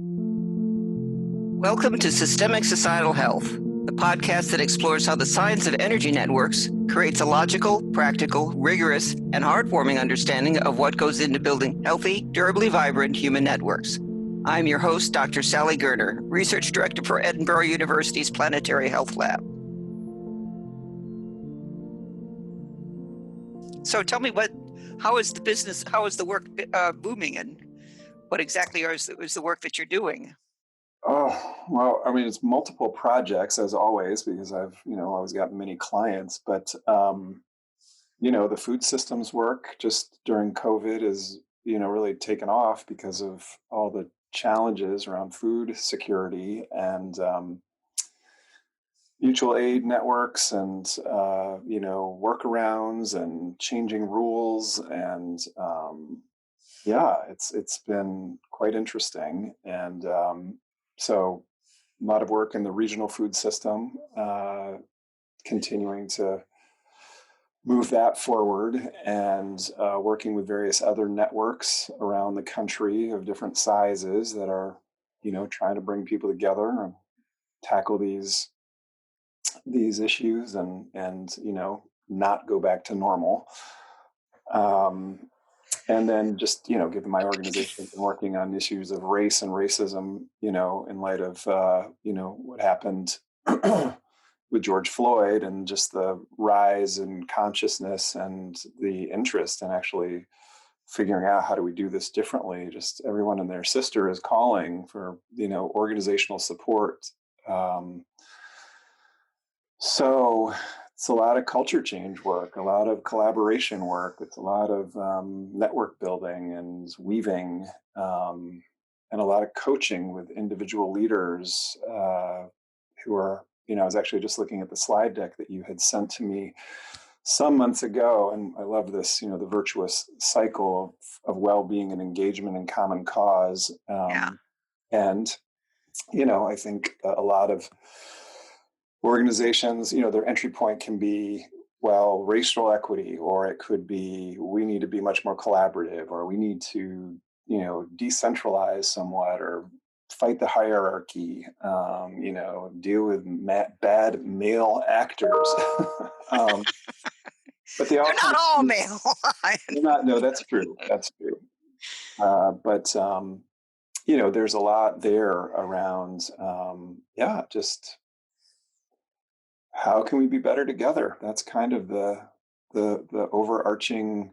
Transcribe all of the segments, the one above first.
Welcome to Systemic Societal Health, the podcast that explores how the science of energy networks creates a logical, practical, rigorous, and heartwarming understanding of what goes into building healthy, durably vibrant human networks. I'm your host, Dr. Sally Gerner, Research Director for Edinburgh University's Planetary Health Lab. So tell me, how is the work booming, and what exactly is the work that you're doing? Oh, well, I mean, it's multiple projects as always, because I've, always got many clients, but, the food systems work just during COVID is, really taken off because of all the challenges around food security and, mutual aid networks and, workarounds and changing rules. And, yeah, it's been quite interesting. And, so a lot of work in the regional food system, continuing to move that forward and working with various other networks around the country of different sizes that are, trying to bring people together and tackle these issues and not go back to normal. And then just, given my organization, been working on issues of race and racism, in light of, what happened with George Floyd and just the rise in consciousness and the interest in actually figuring out how do we do this differently. Just everyone and their sister is calling for, organizational support. So it's a lot of culture change work, a lot of collaboration work. It's a lot of network building and weaving, and a lot of coaching with individual leaders who are, I was actually just looking at the slide deck that you had sent to me some months ago, and I love this, the virtuous cycle of well-being and engagement and common cause. Yeah. And, I think a lot of organizations, their entry point can be, well, racial equity, or it could be, we need to be much more collaborative, or we need to, decentralize somewhat, or fight the hierarchy, deal with bad male actors. But they all They're not kind all of, male. not, no, that's true. That's true. But there's a lot there around, just how can we be better together? That's kind of the overarching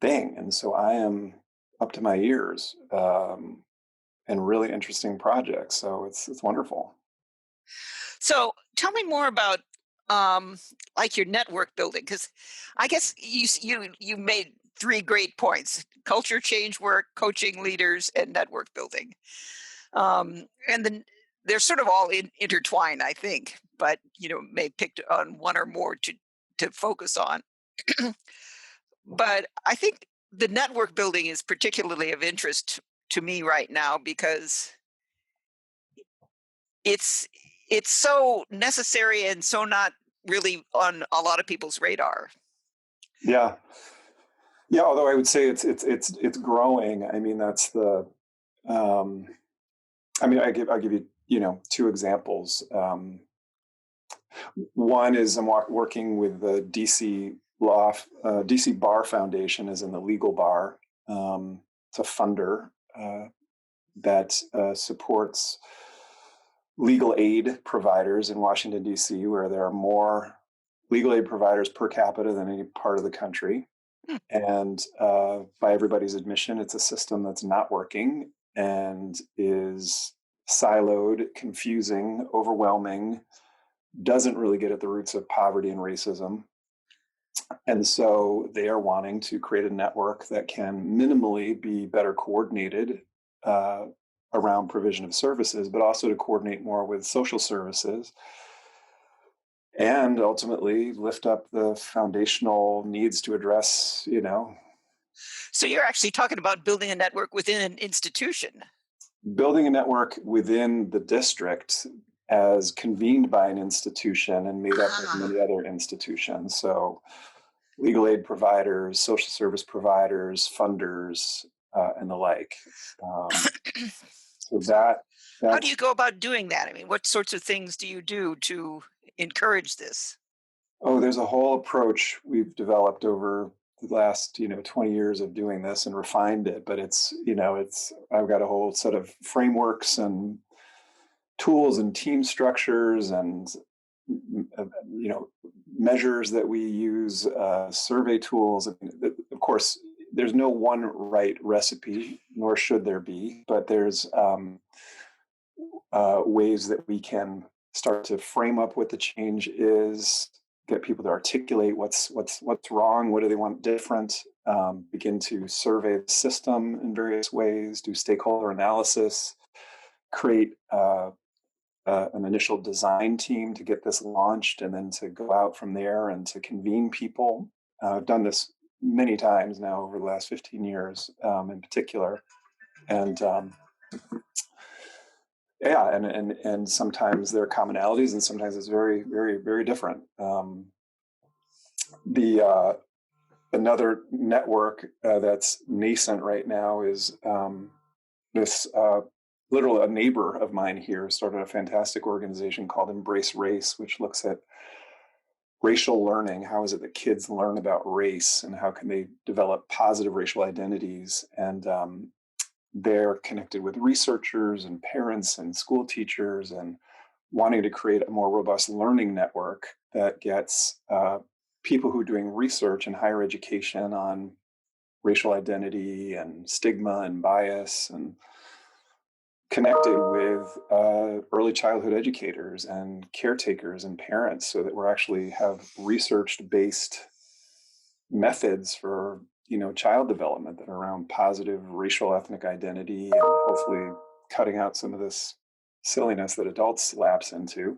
thing. And so I am up to my ears in really interesting projects. So it's wonderful. So tell me more about like your network building, because I guess you made three great points: culture change work, coaching leaders, and network building. And then they're sort of all intertwined, I think, but may pick on one or more to focus on. But I think the network building is particularly of interest to me right now because it's it's so necessary and so not really on a lot of people's radar. Yeah. Yeah. Although I would say it's growing. I mean, that's the um I'll give you, two examples. One is I'm working with the DC Bar Foundation, as in the legal bar. It's a funder that supports legal aid providers in Washington, D.C., where there are more legal aid providers per capita than any part of the country. Hmm. And by everybody's admission, it's a system that's not working and is siloed, confusing, overwhelming, doesn't really get at the roots of poverty and racism. And so they are wanting to create a network that can minimally be better coordinated uh, around provision of services, but also to coordinate more with social services and ultimately lift up the foundational needs to address, So you're actually talking about building a network within an institution. building a network within the district as convened by an institution and made up of Ah, many other institutions. So legal aid providers, social service providers, funders, and the like. So that How do that's you go about doing that? I mean, what sorts of things do you do to encourage this? Oh, there's a whole approach we've developed over the last, 20 years of doing this and refined it. But it's I've got a whole set of frameworks and tools and team structures and you know measures that we use, survey tools. Of course, there's no one right recipe, nor should there be, but there's ways that we can start to frame up what the change is, get people to articulate what's wrong, what do they want different, begin to survey the system in various ways, do stakeholder analysis, create an initial design team to get this launched, and then to go out from there and to convene people. I've done this many times now over the last 15 years, in particular, and yeah, and sometimes there are commonalities, and sometimes it's very, very, very different. The Another network that's nascent right now is this. Literally, a neighbor of mine here started a fantastic organization called Embrace Race, which looks at racial learning. How is it that kids learn about race, and how can they develop positive racial identities? And they're connected with researchers and parents and school teachers, and wanting to create a more robust learning network that gets people who are doing research in higher education on racial identity and stigma and bias, and connected with early childhood educators and caretakers and parents, so that we're actually have research based methods for child development that are around positive racial ethnic identity, and hopefully cutting out some of this silliness that adults lapse into.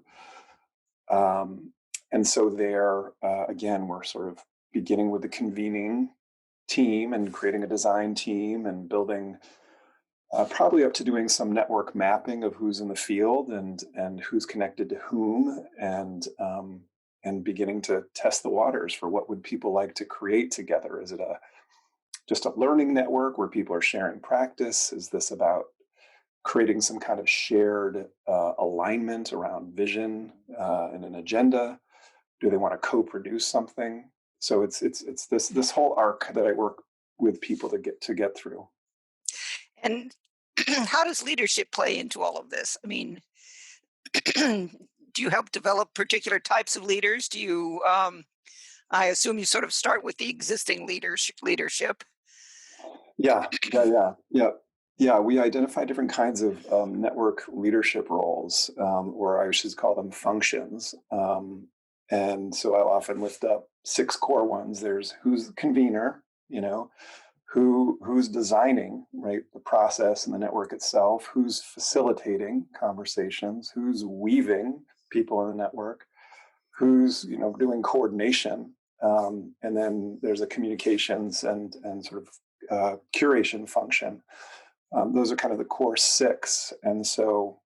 And so there, again, we're sort of beginning with the convening team and creating a design team and building, probably up to doing some network mapping of who's in the field and who's connected to whom, and beginning to test the waters for what would people like to create together. Is it just a learning network where people are sharing practice? Is this about creating some kind of shared alignment around vision and an agenda? Do they want to co-produce something? So it's this whole arc that I work with people to get through. And how does leadership play into all of this? I mean, do you help develop particular types of leaders? Do you, I assume you sort of start with the existing leadership. Yeah, yeah, yeah, yeah, yeah. We identify different kinds of network leadership roles, or I should call them functions. And so I'll often lift up six core ones. There's who's the convener, who's designing, right, the process and the network itself, who's facilitating conversations, who's weaving people in the network, who's doing coordination, and then there's a communications and sort of curation function. Those are kind of the core six. And so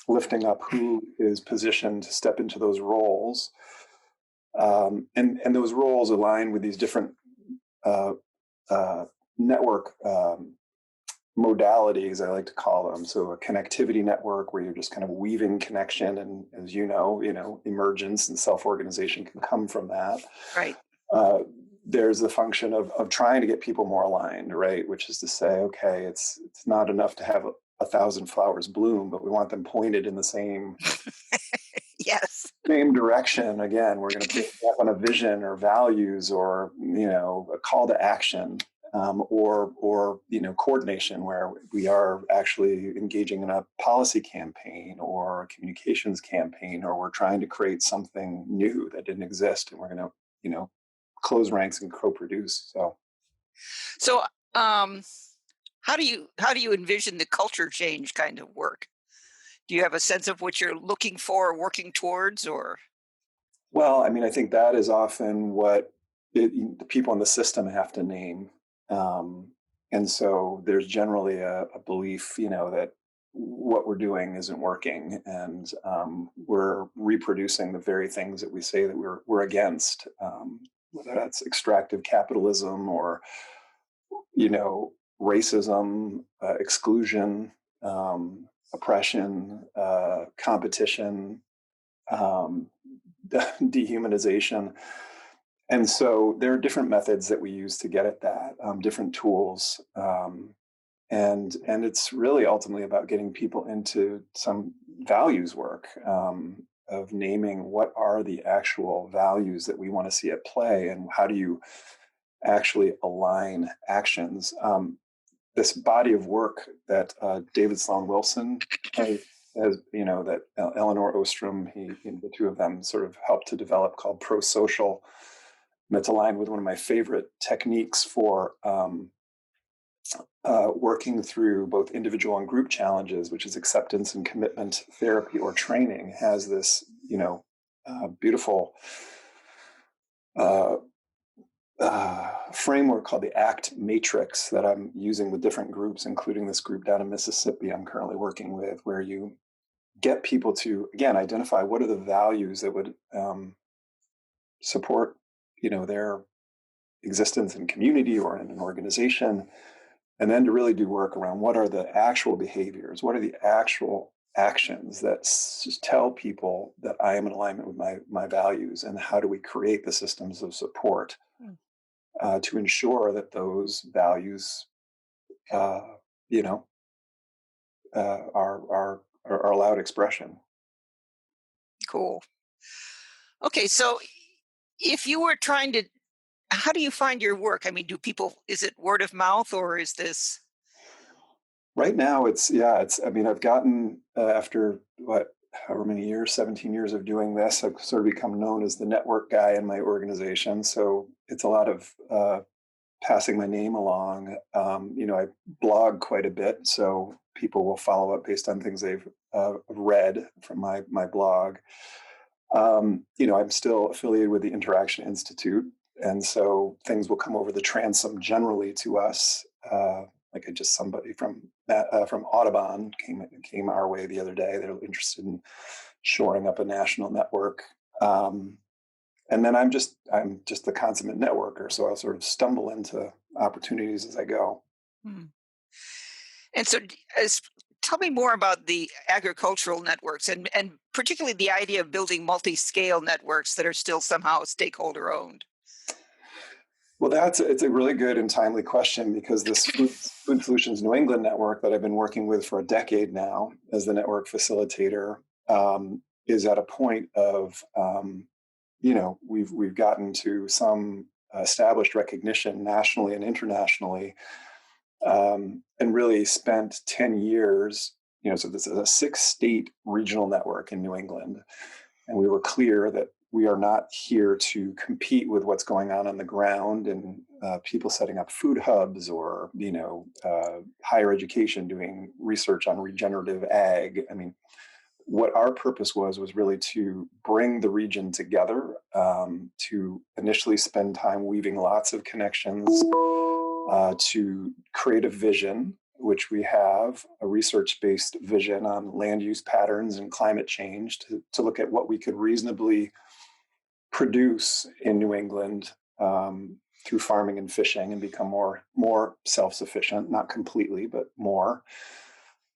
lifting up who is positioned to step into those roles, and those roles align with these different uh, network modalities, I like to call them. So a connectivity network where you're just kind of weaving connection, and as emergence and self-organization can come from that. Right. There's the function of trying to get people more aligned, right? Which is to say, okay, it's not enough to have a thousand flowers bloom, but we want them pointed in the Yes. same direction. Again, we're going to put on a vision or values, or a call to action, or coordination, where we are actually engaging in a policy campaign or a communications campaign, or we're trying to create something new that didn't exist, and we're going to close ranks and co-produce. So So, um, how do you envision the culture change kind of work? Do you have a sense of what you're looking for or working towards, or well, I mean, I think that is often what the people in the system have to name. Um, and so there's generally a belief, that what we're doing isn't working, and we're reproducing the very things that we say that we're against, whether that's extractive capitalism or, you know, racism, exclusion. oppression, competition, um, dehumanization. And so there are different methods that we use to get at that, different tools. And it's really ultimately about getting people into some values work, of naming what are the actual values that we want to see at play and how do you actually align actions. This body of work that David Sloan Wilson has, that Eleanor Ostrom, the two of them sort of helped to develop, called pro-social. And it's aligned with one of my favorite techniques for working through both individual and group challenges, which is acceptance and commitment therapy or training. Has this, beautiful uh, framework called the ACT matrix that I'm using with different groups, including this group down in Mississippi I'm currently working with, where you get people to, again, identify what are the values that would support, their existence in community or in an organization, and then to really do work around what are the actual behaviors, what are the actual actions that tell people that I am in alignment with my values, and how do we create the systems of support Mm. to ensure that those values, uh, you know, are allowed expression. Cool. Okay, so if you were trying to, how do you find your work? I mean, do people, is it word of mouth or is this? Right now, it's yeah, it's. I mean, I've gotten after what, however many years, 17 years of doing this, I've sort of become known as the network guy in my organization. So it's a lot of passing my name along. I blog quite a bit, so people will follow up based on things they've read from my blog. I'm still affiliated with the Interaction Institute, and so things will come over the transom generally to us. Like I just somebody from Audubon came our way the other day. They're interested in shoring up a national network. And then I'm just the consummate networker, so I'll sort of stumble into opportunities as I go. Hmm. And so, tell me more about the agricultural networks and particularly the idea of building multi-scale networks that are still somehow stakeholder owned. Well, it's a really good and timely question, because this Food Solutions New England network that I've been working with for a decade now as the network facilitator, is at a point of, we've gotten to some established recognition nationally and internationally, and really spent 10 years. So this is a 6-state regional network in New England, and we were clear that we are not here to compete with what's going on the ground and people setting up food hubs or higher education doing research on regenerative ag. I mean, what our purpose was really to bring the region together, to initially spend time weaving lots of connections, to create a vision, which we have a research-based vision on land use patterns and climate change, to look at what we could reasonably produce in New England, through farming and fishing, and become more self-sufficient, not completely, but more.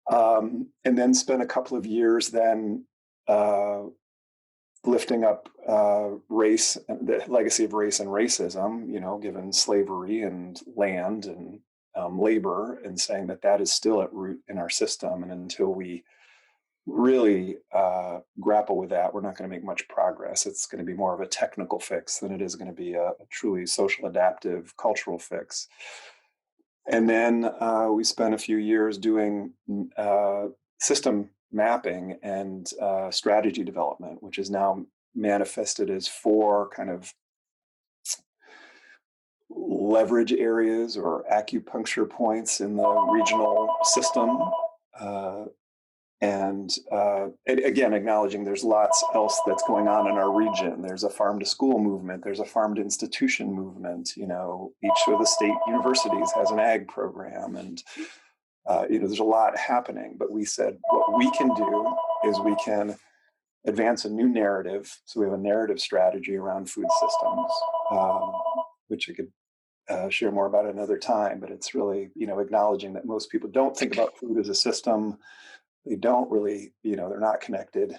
And then spent a couple of years then uh, lifting up race, the legacy of race and racism, given slavery and land and labor, and saying that that is still at root in our system. And until we really grapple with that, we're not going to make much progress. It's going to be more of a technical fix than it is going to be a truly social adaptive cultural fix. And then we spent a few years doing system mapping and strategy development, which is now manifested as 4 kind of leverage areas or acupuncture points in the regional system. Uh, and again, acknowledging there's lots else that's going on in our region. There's a farm to school movement. There's a farm to institution movement. Each of the state universities has an ag program, and there's a lot happening. But we said what we can do is we can advance a new narrative. So we have a narrative strategy around food systems, which I could share more about it another time, but it's really, acknowledging that most people don't think about food as a system. They don't really, they're not connected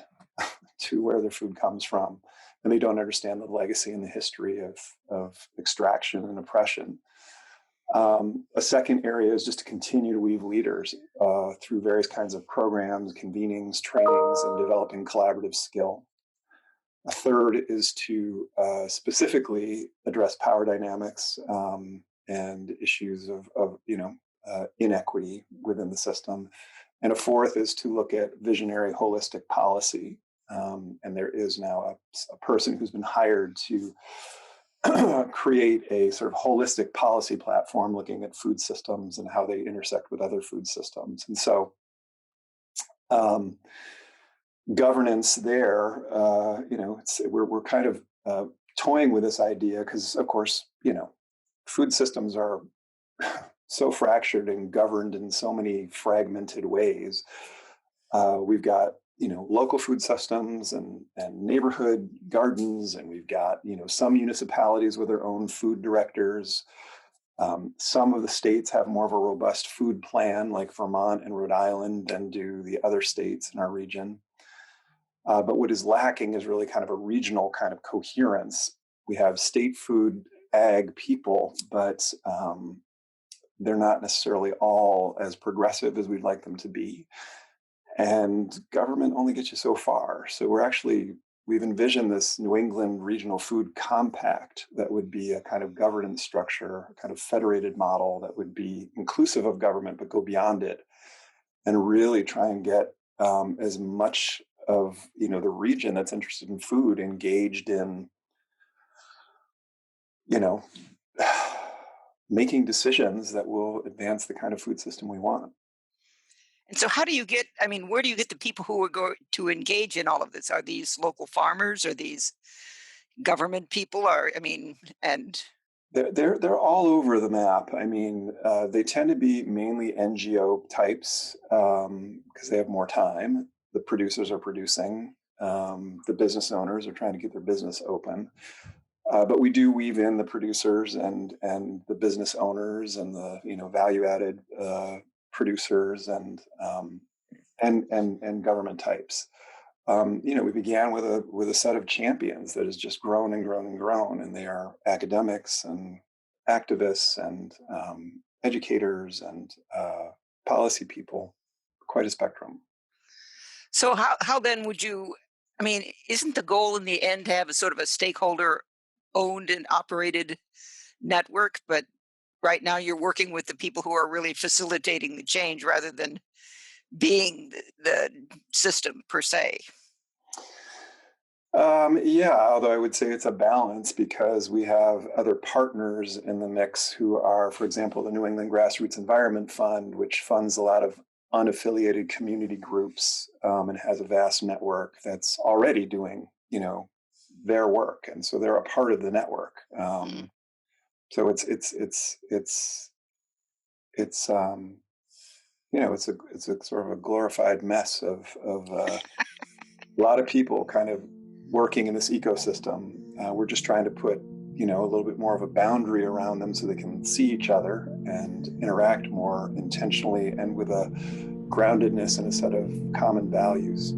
to where their food comes from, and they don't understand the legacy and the history of extraction and oppression. A second area is just to continue to weave leaders through various kinds of programs, convenings, trainings, and developing collaborative skill. A third is to specifically address power dynamics and issues of inequity within the system. And a fourth is to look at visionary holistic policy. And there is now a person who's been hired to create a sort of holistic policy platform looking at food systems and how they intersect with other food systems. And so governance there, we're kind of toying with this idea because, of course, food systems are so fractured and governed in so many fragmented ways. We've got local food systems and neighborhood gardens, and we've got some municipalities with their own food directors. Some of the states have more of a robust food plan, like Vermont and Rhode Island, than do the other states in our region. But what is lacking is really kind of a regional kind of coherence. We have state food ag people, but they're not necessarily all as progressive as we'd like them to be. And government only gets you so far. So we've envisioned this New England Regional Food Compact that would be a kind of governance structure, a kind of federated model that would be inclusive of government, but go beyond it and really try and get as much of the region that's interested in food engaged in making decisions that will advance the kind of food system we want. And so how do you get, I mean, where do you get the people who are going to engage in all of this? Are these local farmers? Are these government people? And They're all over the map. I mean, they tend to be mainly NGO types because they have more time. The producers are producing. The business owners are trying to get their business open. But we do weave in the producers and the business owners and the value added producers and government types. We began with a set of champions that has just grown and grown and grown, and they are academics and activists and educators and policy people, quite a spectrum. so how then would you, I mean, isn't the goal in the end to have a sort of a stakeholder owned and operated network? But right now you're working with the people who are really facilitating the change rather than being the system per se. Yeah, although I would say it's a balance because we have other partners in the mix who are, for example, the New England Grassroots Environment Fund, which funds a lot of unaffiliated community groups and has a vast network that's already doing, their work, and so they're a part of the network. Mm. So it's it's a sort of a glorified mess of a lot of people kind of working in this ecosystem. We're just trying to put a little bit more of a boundary around them so they can see each other and interact more intentionally and with a groundedness and a set of common values.